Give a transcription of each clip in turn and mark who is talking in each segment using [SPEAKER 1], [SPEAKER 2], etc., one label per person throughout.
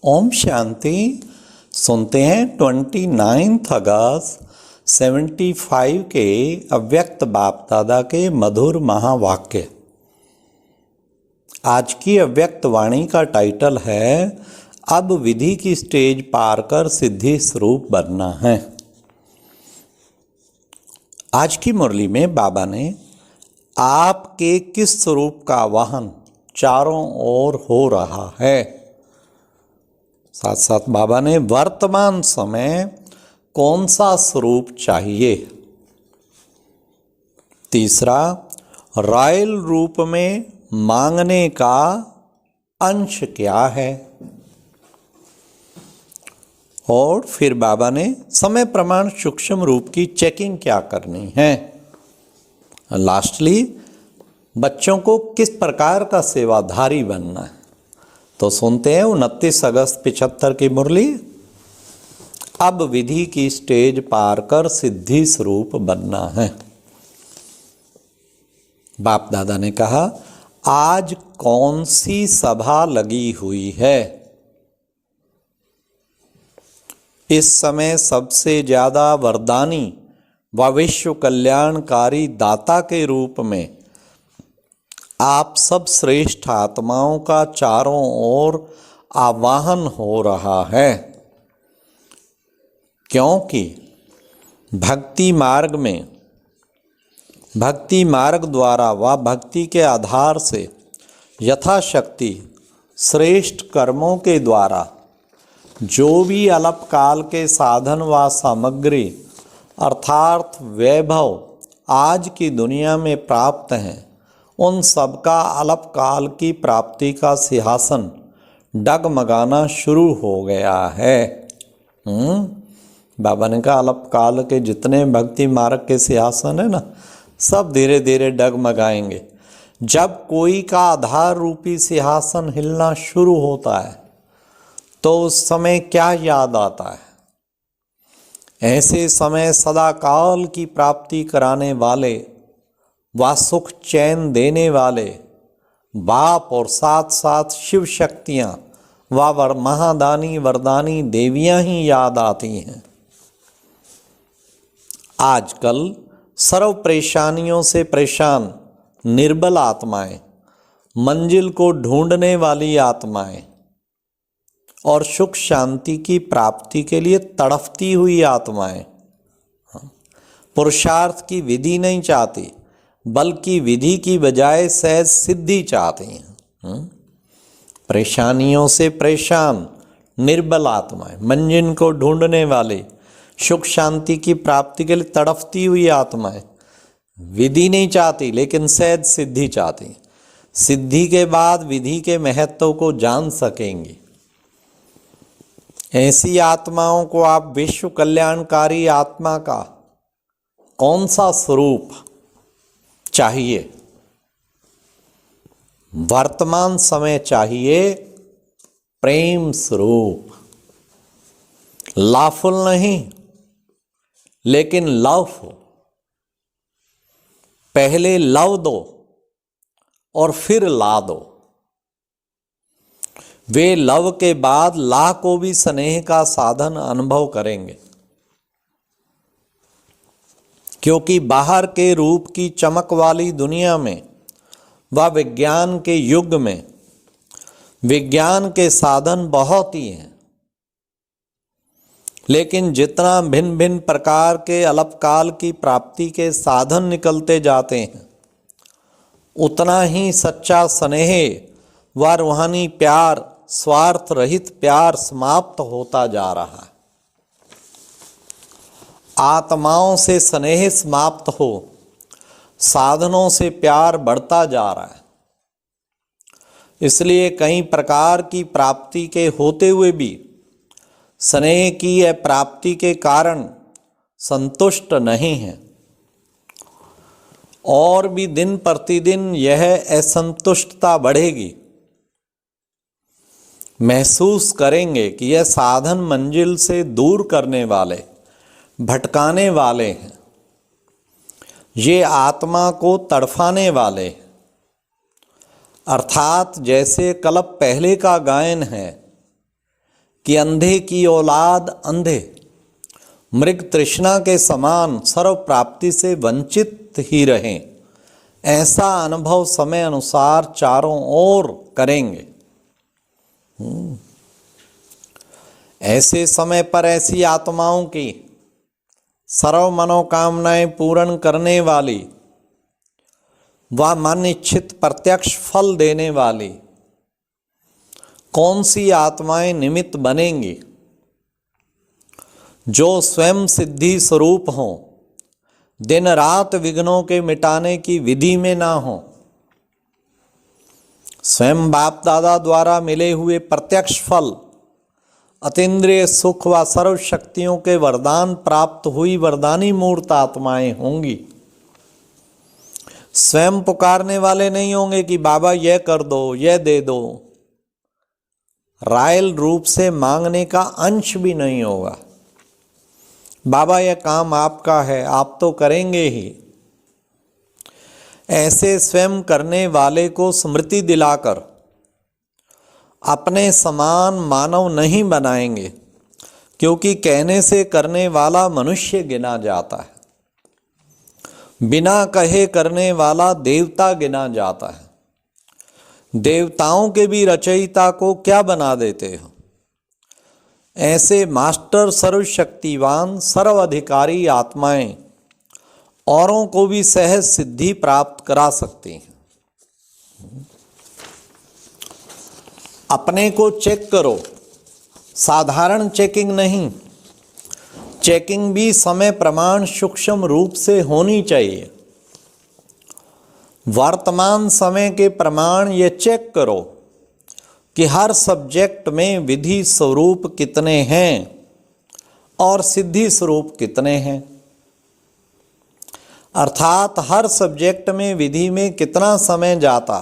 [SPEAKER 1] ओम शांति। सुनते हैं 29 अगस्त 75 के अव्यक्त बाप दादा के मधुर महावाक्य। आज की अव्यक्त वाणी का टाइटल है अब विधि की स्टेज पार कर सिद्धि स्वरूप बनना है। आज की मुरली में बाबा ने आपके किस स्वरूप का वाहन चारों ओर हो रहा है, साथ साथ बाबा ने वर्तमान समय कौन सा स्वरूप चाहिए, तीसरा रॉयल रूप में मांगने का अंश क्या है, और फिर बाबा ने समय प्रमाण सूक्ष्म रूप की चेकिंग क्या करनी है। लास्टली बच्चों को किस प्रकार का सेवाधारी बनना है। तो सुनते हैं 29 अगस्त 75 की मुरली। अब विधि की स्टेज पार कर सिद्धि स्वरूप बनना है। बाप दादा ने कहा आज कौन सी सभा लगी हुई है। इस समय सबसे ज्यादा वरदानी व विश्व कल्याणकारी दाता के रूप में आप सब श्रेष्ठ आत्माओं का चारों ओर आवाहन हो रहा है, क्योंकि भक्ति मार्ग द्वारा व भक्ति के आधार से यथाशक्ति श्रेष्ठ कर्मों के द्वारा जो भी अल्पकाल के साधन व सामग्री अर्थात वैभव आज की दुनिया में प्राप्त हैं, उन सबका अल्पकाल की प्राप्ति का सिंहासन डगमगाना शुरू हो गया है। बाबा ने कहा अल्पकाल के जितने भक्ति मार्ग के सिंहासन है ना, सब धीरे धीरे डगमगाएंगे। जब कोई का आधार रूपी सिंहासन हिलना शुरू होता है तो उस समय क्या याद आता है। ऐसे समय सदा काल की प्राप्ति कराने वाले व सुख चैन देने वाले बाप और साथ साथ शिव शक्तियाँ व महादानी वरदानी देवियाँ ही याद आती हैं। आजकल सर्व परेशानियों से परेशान निर्बल आत्माएं, मंजिल को ढूंढने वाली आत्माएं और सुख शांति की प्राप्ति के लिए तड़फती हुई आत्माएं पुरुषार्थ की विधि नहीं चाहती, बल्कि विधि की बजाय सहज सिद्धि चाहती हैं। परेशानियों से परेशान निर्बल आत्माएं, मंजिल को ढूंढने वाले, सुख शांति की प्राप्ति के लिए तड़फती हुई आत्माएं विधि नहीं चाहती लेकिन सहज सिद्धि चाहती। सिद्धि के बाद विधि के महत्व को जान सकेंगी। ऐसी आत्माओं को आप विश्व कल्याणकारी आत्मा का कौन सा स्वरूप चाहिए। वर्तमान समय चाहिए प्रेम स्वरूप, लाफुल नहीं लेकिन लवफुल। पहले लव दो और फिर ला दो। वे लव के बाद ला को भी स्नेह का साधन अनुभव करेंगे, क्योंकि बाहर के रूप की चमक वाली दुनिया में व विज्ञान के युग में विज्ञान के साधन बहुत ही हैं, लेकिन जितना भिन्न भिन्न प्रकार के अल्पकाल की प्राप्ति के साधन निकलते जाते हैं, उतना ही सच्चा स्नेह व रूहानी प्यार, स्वार्थ रहित प्यार समाप्त होता जा रहा है। आत्माओं से स्नेह समाप्त हो, साधनों से प्यार बढ़ता जा रहा है। इसलिए कई प्रकार की प्राप्ति के होते हुए भी स्नेह की यह प्राप्ति के कारण संतुष्ट नहीं है, और भी दिन प्रतिदिन यह असंतुष्टता बढ़ेगी। महसूस करेंगे कि यह साधन मंजिल से दूर करने वाले, भटकाने वाले हैं, ये आत्मा को तड़फाने वाले हैं। अर्थात जैसे कल्प पहले का गायन है कि अंधे की औलाद अंधे मृग तृष्णा के समान सर्व प्राप्ति से वंचित ही रहें, ऐसा अनुभव समय अनुसार चारों ओर करेंगे। ऐसे समय पर ऐसी आत्माओं की सर्व मनोकामनाएं पूर्ण करने वाली व मन इच्छित प्रत्यक्ष फल देने वाली कौन सी आत्माएं निमित्त बनेंगी, जो स्वयं सिद्धि स्वरूप हों, दिन रात विघ्नों के मिटाने की विधि में ना हों, स्वयं बाप दादा द्वारा मिले हुए प्रत्यक्ष फल, अतीन्द्रिय सुख व सर्व शक्तियों के वरदान प्राप्त हुई वरदानी मूर्त आत्माएं होंगी। स्वयं पुकारने वाले नहीं होंगे कि बाबा यह कर दो, यह दे दो। रायल रूप से मांगने का अंश भी नहीं होगा। बाबा यह काम आपका है, आप तो करेंगे ही। ऐसे स्वयं करने वाले को स्मृति दिलाकर अपने समान मानव नहीं बनाएंगे, क्योंकि कहने से करने वाला मनुष्य गिना जाता है, बिना कहे करने वाला देवता गिना जाता है। देवताओं के भी रचयिता को क्या बना देते हो। ऐसे मास्टर सर्वशक्तिवान सर्वाधिकारी आत्माएं औरों को भी सहज सिद्धि प्राप्त करा सकती हैं। अपने को चेक करो, साधारण चेकिंग नहीं, चेकिंग भी समय प्रमाण सूक्ष्म रूप से होनी चाहिए। वर्तमान समय के प्रमाण ये चेक करो कि हर सब्जेक्ट में विधि स्वरूप कितने हैं और सिद्धि स्वरूप कितने हैं, अर्थात हर सब्जेक्ट में विधि में कितना समय जाता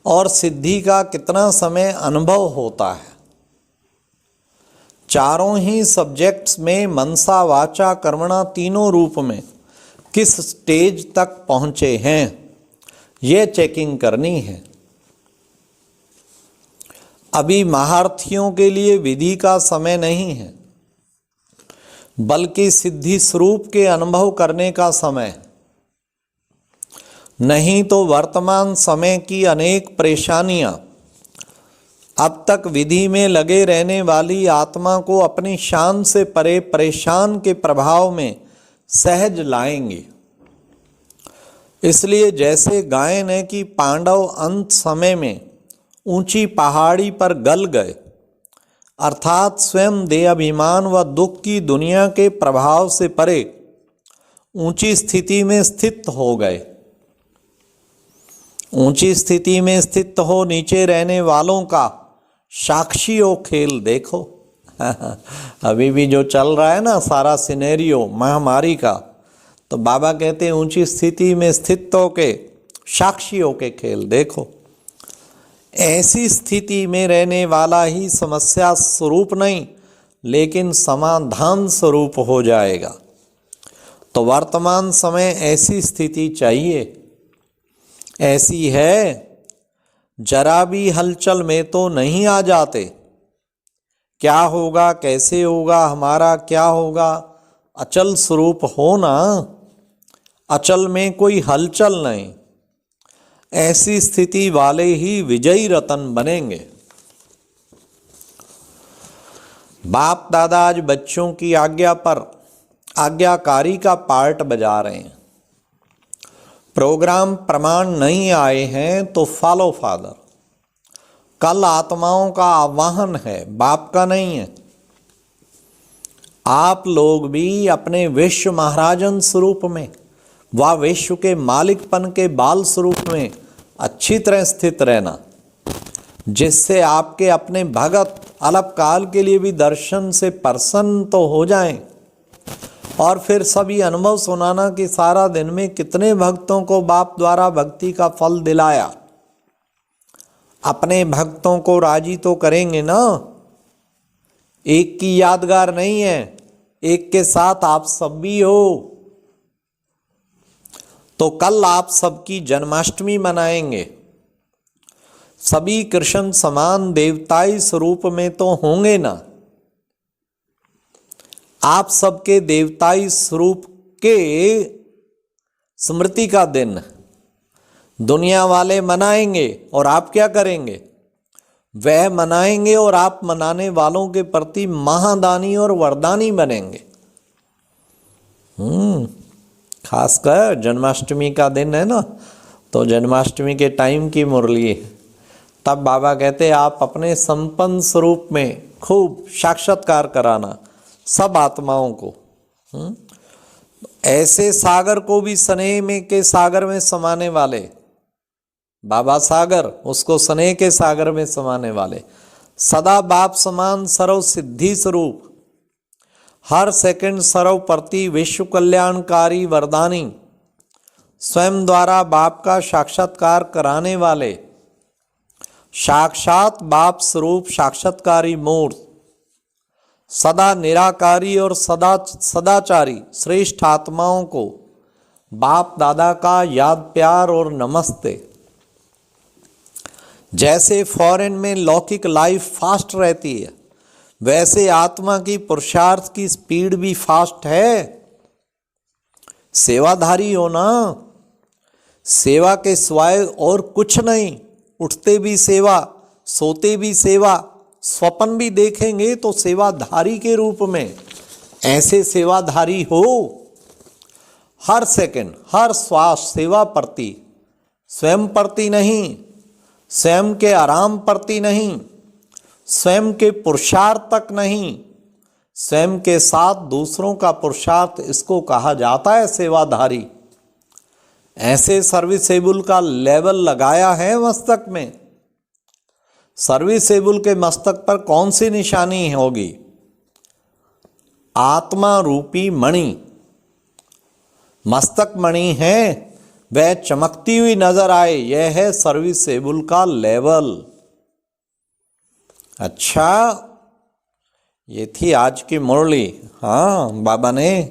[SPEAKER 1] और सिद्धि का कितना समय अनुभव होता है। चारों ही सब्जेक्ट्स में मनसा वाचा कर्मणा तीनों रूप में किस स्टेज तक पहुंचे हैं, ये चेकिंग करनी है। अभी महारथियों के लिए विधि का समय नहीं है, बल्कि सिद्धि स्वरूप के अनुभव करने का समय। नहीं तो वर्तमान समय की अनेक परेशानियां अब तक विधि में लगे रहने वाली आत्मा को अपनी शान से परे परेशान के प्रभाव में सहज लाएंगी। इसलिए जैसे गायन है कि पांडव अंत समय में ऊंची पहाड़ी पर गल गए, अर्थात स्वयं देह अभिमान व दुख की दुनिया के प्रभाव से परे ऊंची स्थिति में स्थित हो गए। ऊंची स्थिति में स्थित हो नीचे रहने वालों का साक्षी हो खेल देखो। अभी भी जो चल रहा है ना सारा सिनेरियो महामारी का, तो बाबा कहते हैं ऊंची स्थिति में स्थित होके साक्षी होके खेल देखो। ऐसी स्थिति में रहने वाला ही समस्या स्वरूप नहीं, लेकिन समाधान स्वरूप हो जाएगा। तो वर्तमान समय ऐसी स्थिति चाहिए। ऐसी है, जरा भी हलचल में तो नहीं आ जाते। क्या होगा, कैसे होगा, हमारा क्या होगा, अचल स्वरूप हो ना, अचल में कोई हलचल नहीं। ऐसी स्थिति वाले ही विजयी रतन बनेंगे। बाप दादा आज बच्चों की आज्ञा पर आज्ञाकारी का पार्ट बजा रहे हैं। प्रोग्राम प्रमाण नहीं आए हैं तो फॉलो फादर। कल आत्माओं का आह्वान है, बाप का नहीं है। आप लोग भी अपने विश्व महाराजन स्वरूप में व विश्व के मालिकपन के बाल स्वरूप में अच्छी तरह स्थित रहना, जिससे आपके अपने भगत अल्पकाल के लिए भी दर्शन से प्रसन्न तो हो जाएं, और फिर सभी अनुभव सुनाना कि सारा दिन में कितने भक्तों को बाप द्वारा भक्ति का फल दिलाया। अपने भक्तों को राजी तो करेंगे ना। एक की यादगार नहीं है, एक के साथ आप सब भी हो। तो कल आप सबकी जन्माष्टमी मनाएंगे। सभी कृष्ण समान देवताई स्वरूप में तो होंगे ना। आप सबके देवताई स्वरूप के स्मृति का दिन दुनिया वाले मनाएंगे और आप क्या करेंगे? वह मनाएंगे और आप मनाने वालों के प्रति महादानी और वरदानी बनेंगे। खासकर जन्माष्टमी का दिन है ना, तो जन्माष्टमी के टाइम की मुरली है। तब बाबा कहते आप अपने संपन्न स्वरूप में खूब साक्षात्कार कराना सब आत्माओं को। ऐसे सागर को भी स्नेह में के सागर में समाने वाले, बाबा सागर उसको स्नेह के सागर में समाने वाले, सदा बाप समान सर्व सिद्धि स्वरूप, हर सेकंड सर्व प्रति विश्व कल्याणकारी वरदानी, स्वयं द्वारा बाप का साक्षात्कार कराने वाले, साक्षात बाप स्वरूप साक्षात्कारी मूर्त, सदा निराकारी और सदाचारी श्रेष्ठ आत्माओं को बाप दादा का याद प्यार और नमस्ते। जैसे फॉरेन में लौकिक लाइफ फास्ट रहती है, वैसे आत्मा की पुरुषार्थ की स्पीड भी फास्ट है। सेवाधारी हो ना, सेवा के सिवाय और कुछ नहीं। उठते भी सेवा, सोते भी सेवा, स्वप्न भी देखेंगे तो सेवाधारी के रूप में। ऐसे सेवाधारी हो, हर सेकंड हर श्वास सेवा प्रति, स्वयं प्रति नहीं, स्वयं के आराम प्रति नहीं, स्वयं के पुरुषार्थ तक नहीं, स्वयं के साथ दूसरों का पुरुषार्थ, इसको कहा जाता है सेवाधारी। ऐसे सर्विसेबल का लेवल लगाया है मस्तक में। सर्विसेबल के मस्तक पर कौन सी निशानी होगी? आत्मा रूपी मणि, मस्तक मणि है, वह चमकती हुई नजर आए, यह है सर्विसेबल का लेवल। अच्छा, ये थी आज की मुरली। हाँ, बाबा ने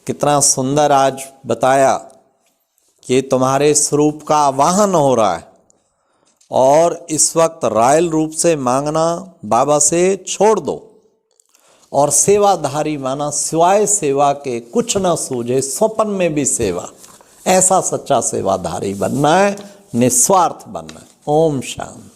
[SPEAKER 1] कितना सुंदर आज बताया कि तुम्हारे स्वरूप का आवाहन हो रहा है और इस वक्त रॉयल रूप से मांगना बाबा से छोड़ दो और सेवाधारी माना, सिवाय सेवा के कुछ न सूझे, स्वप्न में भी सेवा। ऐसा सच्चा सेवाधारी बनना है, निस्वार्थ बनना है। ओम शांति।